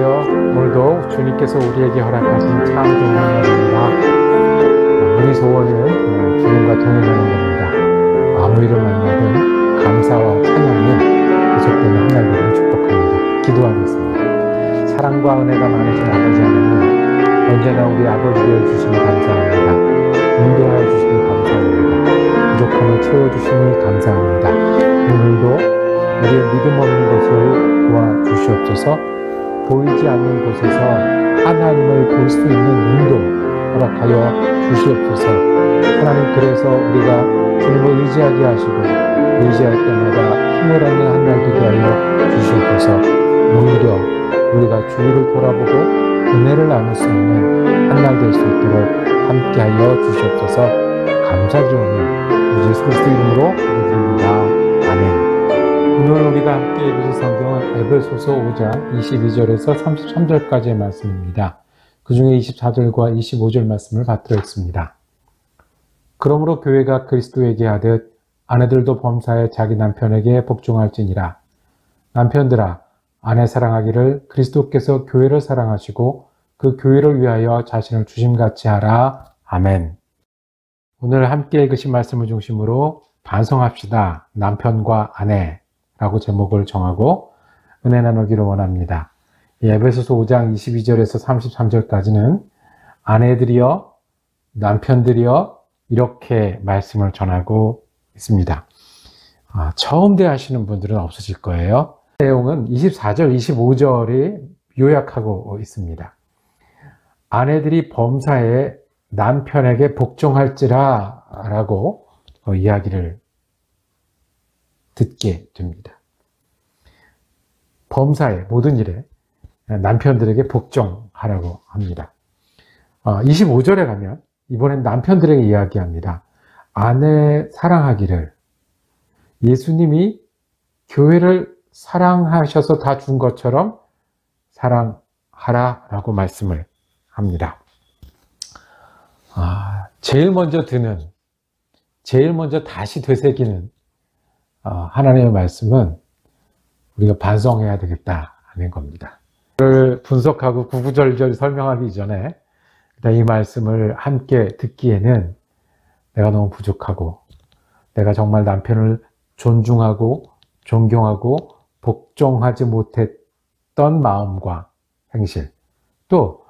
안녕하세요. 오늘도 주님께서 우리에게 허락하신 참 좋은 날입니다. 우리 소원은 주님과 동행하는 겁니다. 아무 일을 만나든 감사와 찬양이 계속되는 한 날 되기를 축복합니다. 기도하겠습니다. 사랑과 은혜가 많으신 아버지 하나님, 언제나 우리 아버지 되어 주시니 감사합니다. 인도하여 주시니 감사합니다. 부족함을 채워주시니 감사합니다. 오늘도 우리의 믿음 없는 것을 도와주시옵소서. 보이지 않는 곳에서 하나님을 볼 수 있는 눈도 허락하여 주시옵소서. 하나님, 그래서 우리가 주님을 의지하게 하시고 의지할 때마다 힘을 얻는 한 날 되게 하여 주시옵소서. 오히려 우리가 주위를 돌아보고 은혜를 나눌 수 있는 한 날 될 수 있도록 함께하여 주시옵소서. 감사드리오니 우리 예수 그리스도 이름으로 기도드립니다. 아멘. 오늘 우리가 함께 읽으실 성경은 에베소서 5장 22절에서 33절까지의 말씀입니다. 그 중에 24절과 25절 말씀을 받들어 있습니다. 그러므로 교회가 그리스도에게 하듯 아내들도 범사에 자기 남편에게 복종할지니라. 남편들아, 아내 사랑하기를 그리스도께서 교회를 사랑하시고 그 교회를 위하여 자신을 주심같이 하라. 아멘. 오늘 함께 읽으신 말씀을 중심으로 반성합시다. 남편과 아내 라고 제목을 정하고 은혜 나누기를 원합니다. 에베소서 5장 22절에서 33절까지는 아내들이여, 남편들이여 이렇게 말씀을 전하고 있습니다. 처음 대하시는 분들은 없으실 거예요. 내용은 24절, 25절이 요약하고 있습니다. 아내들이 범사에 남편에게 복종할지라 라고 이야기를 듣게 됩니다. 범사에, 모든 일에 남편들에게 복종하라고 합니다. 25절에 가면 이번엔 남편들에게 이야기합니다. 아내 사랑하기를, 예수님이 교회를 사랑하셔서 다 준 것처럼 사랑하라라고 말씀을 합니다. 제일 먼저 드는, 제일 먼저 다시 되새기는 하나님의 말씀은 우리가 반성해야 되겠다는 겁니다. 그걸 분석하고 구구절절 설명하기 이전에 일단 이 말씀을 함께 듣기에는 내가 너무 부족하고, 내가 정말 남편을 존중하고 존경하고 복종하지 못했던 마음과 행실, 또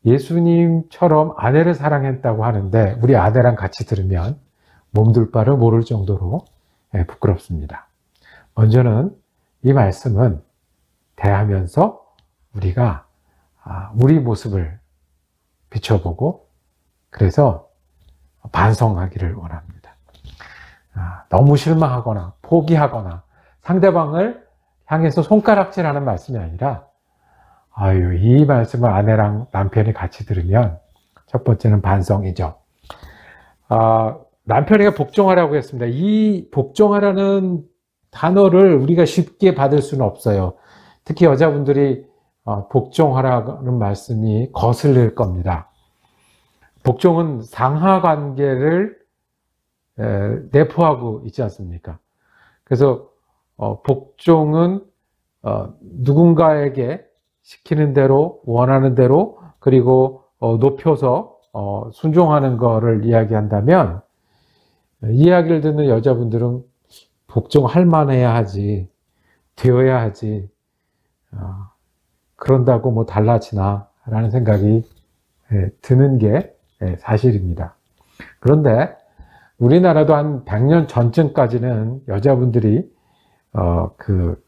예수님처럼 아내를 사랑했다고 하는데 우리 아내랑 같이 들으면 몸둘 바를 모를 정도로 부끄럽습니다. 먼저는 이 말씀은 대하면서 우리가 우리 모습을 비춰보고 그래서 반성하기를 원합니다. 너무 실망하거나 포기하거나 상대방을 향해서 손가락질하는 말씀이 아니라 이 말씀을 아내랑 남편이 같이 들으면 첫 번째는 반성이죠. 남편에게 복종하라고 했습니다. 이 복종하라는 단어를 우리가 쉽게 받을 수는 없어요. 특히 여자분들이 복종하라는 말씀이 거슬릴 겁니다. 복종은 상하관계를 내포하고 있지 않습니까? 그래서 복종은 누군가에게 시키는 대로, 원하는 대로, 그리고 높여서 순종하는 거를 이야기한다면, 이야기를 듣는 여자분들은 복종할 만해야 하지, 되어야 하지, 그런다고 뭐 달라지나 라는 생각이 드는 게 사실입니다. 그런데 우리나라도 한 100년 전쯤까지는 여자분들이 그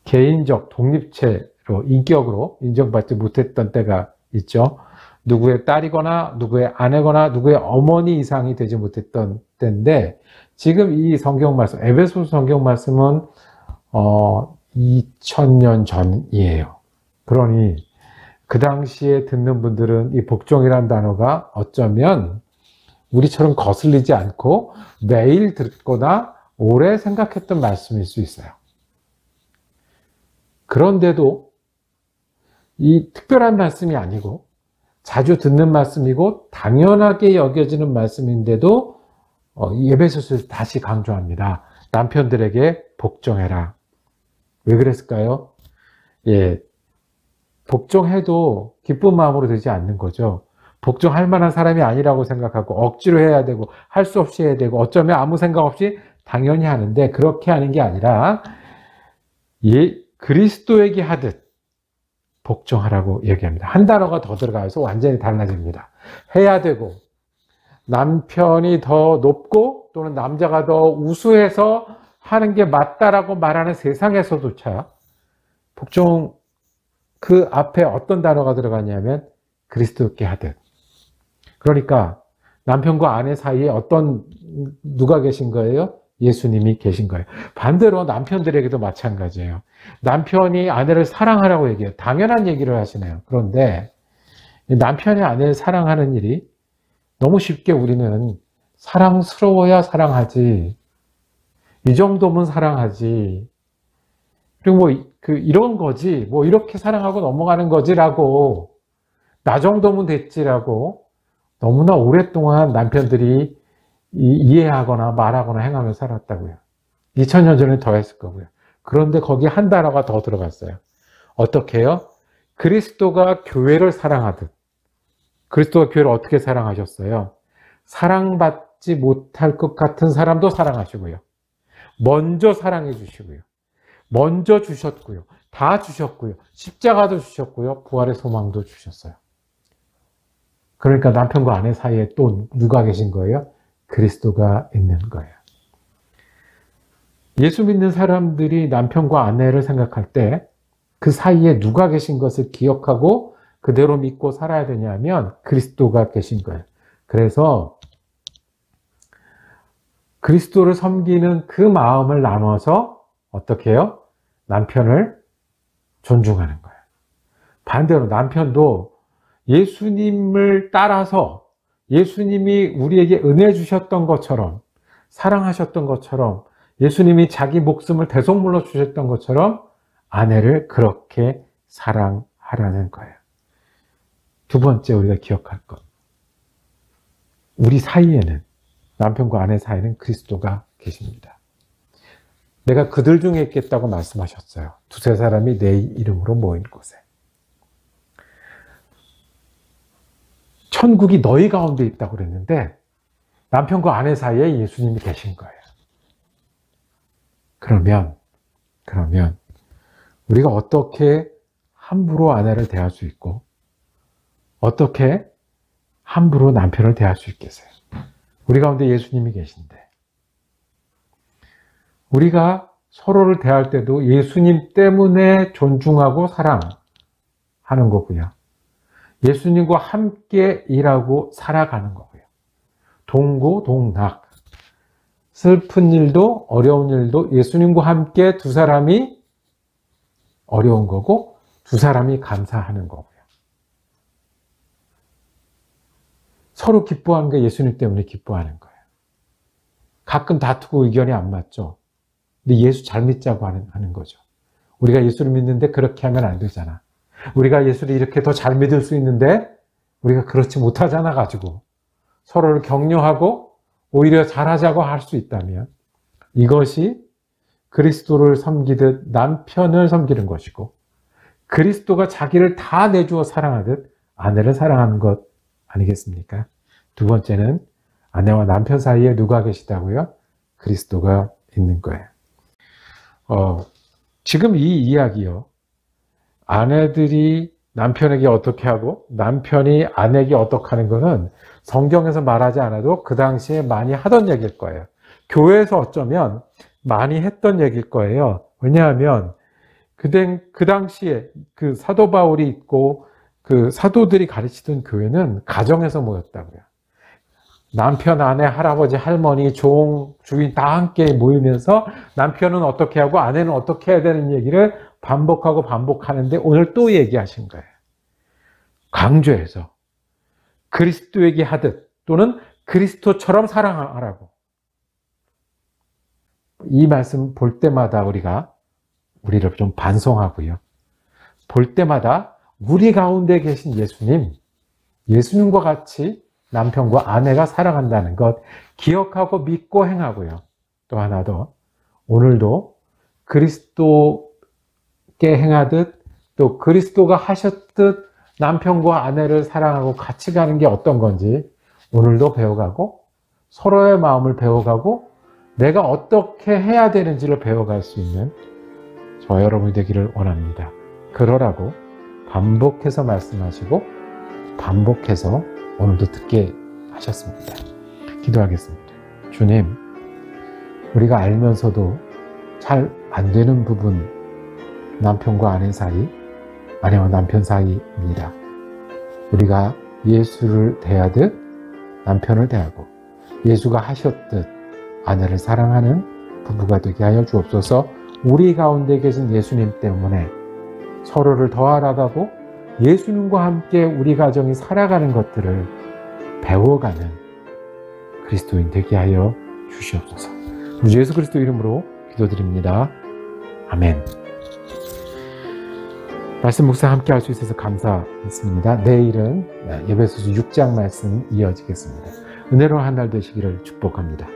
개인적 독립체로, 인격으로 인정받지 못했던 때가 있죠. 누구의 딸이거나 누구의 아내거나 누구의 어머니 이상이 되지 못했던 때인데, 지금 이 성경 말씀, 에베소서 성경 말씀은 2000년 전이에요. 그러니 그 당시에 듣는 분들은 이 복종이라는 단어가 어쩌면 우리처럼 거슬리지 않고 매일 듣거나 오래 생각했던 말씀일 수 있어요. 그런데도 이 특별한 말씀이 아니고 자주 듣는 말씀이고 당연하게 여겨지는 말씀인데도 에베소서에서 다시 강조합니다. 남편들에게 복종해라. 왜 그랬을까요? 복종해도 기쁜 마음으로 되지 않는 거죠. 복종할 만한 사람이 아니라고 생각하고 억지로 해야 되고 할 수 없이 해야 되고 어쩌면 아무 생각 없이 당연히 하는데 그렇게 하는 게 아니라 그리스도에게 하듯 복종하라고 얘기합니다. 한 단어가 더 들어가서 완전히 달라집니다. 해야 되고 남편이 더 높고 또는 남자가 더 우수해서 하는 게 맞다라고 말하는 세상에서조차 복종 그 앞에 어떤 단어가 들어가냐면 그리스도께 하듯. 그러니까 남편과 아내 사이에 누가 계신 거예요? 예수님이 계신 거예요. 반대로 남편들에게도 마찬가지예요. 남편이 아내를 사랑하라고 얘기해요. 당연한 얘기를 하시네요. 그런데 남편이 아내를 사랑하는 일이 너무 쉽게 우리는 사랑스러워야 사랑하지. 이 정도면 사랑하지. 그리고 이런 거지. 이렇게 사랑하고 넘어가는 거지라고. 나 정도면 됐지라고. 너무나 오랫동안 남편들이 이해하거나 말하거나 행하며 살았다고요. 2000년 전에 더 했을 거고요. 그런데 거기 한 단어가 더 들어갔어요. 어떻게 해요? 그리스도가 교회를 사랑하듯. 그리스도가 교회를 어떻게 사랑하셨어요? 사랑받지 못할 것 같은 사람도 사랑하시고요. 먼저 사랑해 주시고요. 먼저 주셨고요. 다 주셨고요. 십자가도 주셨고요. 부활의 소망도 주셨어요. 그러니까 남편과 아내 사이에 또 누가 계신 거예요? 그리스도가 있는 거예요. 예수 믿는 사람들이 남편과 아내를 생각할 때 그 사이에 누가 계신 것을 기억하고 그대로 믿고 살아야 되냐면 그리스도가 계신 거예요. 그래서 그리스도를 섬기는 그 마음을 나눠서 어떻게 해요? 남편을 존중하는 거예요. 반대로 남편도 예수님을 따라서 예수님이 우리에게 은혜 주셨던 것처럼 사랑하셨던 것처럼 예수님이 자기 목숨을 대속물로 주셨던 것처럼 아내를 그렇게 사랑하라는 거예요. 두 번째 우리가 기억할 것. 우리 사이에는 남편과 아내 사이에는 그리스도가 계십니다. 내가 그들 중에 있겠다고 말씀하셨어요. 두세 사람이 내 이름으로 모인 곳에. 천국이 너희 가운데 있다고 그랬는데 남편과 아내 사이에 예수님이 계신 거예요. 그러면 우리가 어떻게 함부로 아내를 대할 수 있고 어떻게 함부로 남편을 대할 수 있겠어요? 우리 가운데 예수님이 계신데 우리가 서로를 대할 때도 예수님 때문에 존중하고 사랑하는 거고요. 예수님과 함께 일하고 살아가는 거고요. 동고동락. 슬픈 일도 어려운 일도 예수님과 함께 두 사람이 어려운 거고 두 사람이 감사하는 거고요. 서로 기뻐하는 게 예수님 때문에 기뻐하는 거예요. 가끔 다투고 의견이 안 맞죠. 근데 예수 잘 믿자고 하는 거죠. 우리가 예수를 믿는데 그렇게 하면 안 되잖아. 우리가 예수를 이렇게 더 잘 믿을 수 있는데 우리가 그렇지 못하잖아 가지고 서로를 격려하고 오히려 잘하자고 할 수 있다면 이것이 그리스도를 섬기듯 남편을 섬기는 것이고 그리스도가 자기를 다 내주어 사랑하듯 아내를 사랑하는 것 아니겠습니까? 두 번째는 아내와 남편 사이에 누가 계시다고요? 그리스도가 있는 거예요. 지금 이 이야기요. 아내들이 남편에게 어떻게 하고 남편이 아내에게 어떻게 하는 것은 성경에서 말하지 않아도 그 당시에 많이 하던 얘기일 거예요. 교회에서 어쩌면 많이 했던 얘기일 거예요. 왜냐하면 그 당시에 그 사도 바울이 있고 그 사도들이 가르치던 교회는 가정에서 모였다고요. 남편, 아내, 할아버지, 할머니, 종, 주인 다 함께 모이면서 남편은 어떻게 하고 아내는 어떻게 해야 되는 얘기를 반복하고 반복하는데 오늘 또 얘기하신 거예요. 강조해서 그리스도에게 하듯 또는 그리스도처럼 사랑하라고. 이 말씀 볼 때마다 우리를 좀 반성하고요. 볼 때마다 우리 가운데 계신 예수님과 같이 남편과 아내가 살아간다는 것 기억하고 믿고 행하고요. 또 하나 더 오늘도 그리스도께 행하듯 또 그리스도가 하셨듯 남편과 아내를 사랑하고 같이 가는 게 어떤 건지 오늘도 배워가고 서로의 마음을 배워가고 내가 어떻게 해야 되는지를 배워갈 수 있는 저 여러분이 되기를 원합니다. 그러라고 반복해서 말씀하시고 반복해서 오늘도 듣게 하셨습니다. 기도하겠습니다. 주님, 우리가 알면서도 잘 안 되는 부분, 남편과 아내 사이, 아내와 남편 사이입니다. 우리가 예수를 대하듯 남편을 대하고 예수가 하셨듯 아내를 사랑하는 부부가 되게 하여 주옵소서. 우리 가운데 계신 예수님 때문에 서로를 더 알아가고 예수님과 함께 우리 가정이 살아가는 것들을 배워가는 그리스도인 되게 하여 주시옵소서. 우리 예수 그리스도 이름으로 기도드립니다. 아멘. 말씀 묵상 함께 할 수 있어서 감사했습니다. 내일은 에베소서 6장 말씀 이어지겠습니다. 은혜로운 한 날 되시기를 축복합니다.